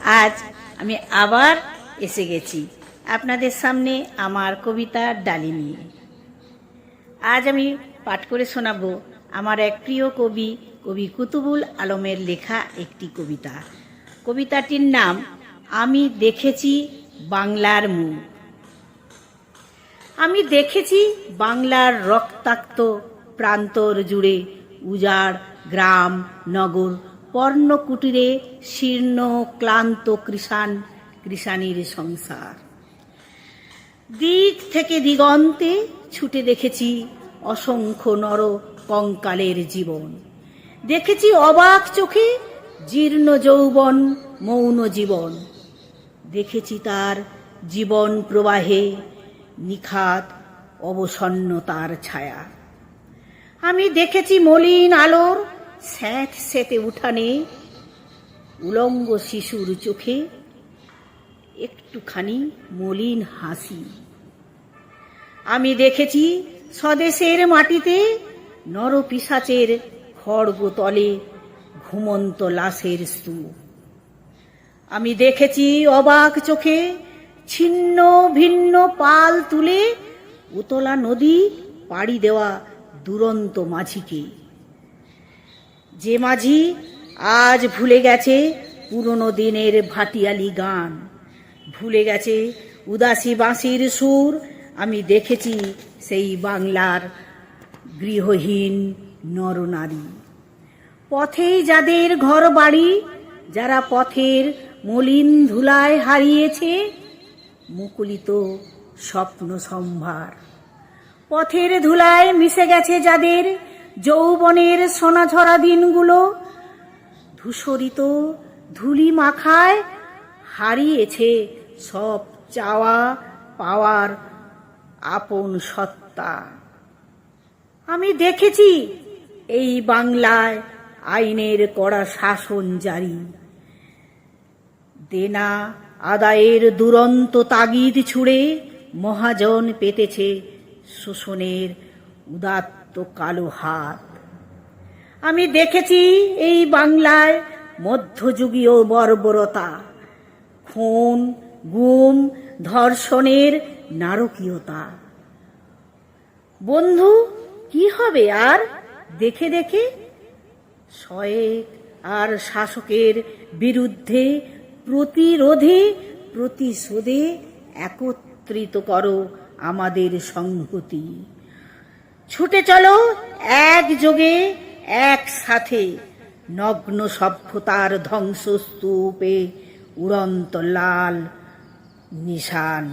আজ আমি আবার এসে গেছি আপনাদের সামনে আমার কবিতা ডালি নিয়ে। আজ আমি পাঠ করে শোনাবো আমার এক প্রিয় কবি কবি কুতুবুল আলমের লেখা একটি কবিতা। কবিতাটির নাম আমি দেখেছি বাংলার মুখ। আমি দেখেছি বাংলার রক্তাক্ত প্রান্তর জুড়ে উজাড় গ্রাম নগর, পর্ণকুটিরে শীর্ণ ক্লান্ত কৃষাণীর সংসার। দিক থেকে দিগন্তে ছুটে দেখেছি অসংখ্য নর কঙ্কালের জীবন। দেখেছি অবাক চোখে জীর্ণ যৌবন মৌন জীবন। দেখেছি তার জীবন প্রবাহে নিখাত অবসন্নতার ছায়া। আমি দেখেছি মলিন আলোর স্যাঁত সেতে উঠানে উলঙ্গ শিশুর চোখে একটুখানি মলিন হাসি। আমি দেখেছি স্বদেশের মাটিতে নরপিশাচের খড়গতলে ঘুমন্ত লাশের স্তূপ। আমি দেখেছি অবাক চোখে ছিন্ন ভিন্ন পাল তুলে উতলা নদী পাড়ি দেওয়া দুরন্ত মাঝিকে, যে মাঝি আজ ভুলে গেছে পুরনো দিনের ভাটিয়ালি গান, ভুলে গেছে উদাসী বাঁশির সুর। আমি দেখেছি সেই বাংলার গৃহহীন নরনারী, পথেই যাদের ঘর বাড়ি, যারা পথের মলিন ধুলায় হারিয়েছে মুকুলিত স্বপ্ন সম্ভার। পথের ধুলায় মিশে গেছে যাদের যৌবনের সোনাঝরা দিনগুলো, ধূসরিত ধুলি মাখায় হারিয়েছে সব চাওয়া পাওয়ার আপন সত্তা। আমি দেখেছি এই বাংলায় আইনের কড়া শাসন জারি, দেনা আদায়ের দুরন্ত তাগিদ ছুড়ে মহাজন পেতেছে শোষণের উদাত্ত কালো হাত। আমি দেখেছি এই বাংলায় মধ্যযুগীয় বর্বরতা, খুন গুম ধর্ষণের নারকীয়তা। বন্ধু কি হবে আর দেখে দেখে? শয়েক আর শাসকের বিরুদ্ধে প্রতিরোধে প্রতিশোধে একত্রিত করো আমাদের সংহতি। ছুটে চলো একযোগে একসাথে নগ্ন সভ্যতার ধ্বংসস্তূপে উড়ন্ত লাল নিশান।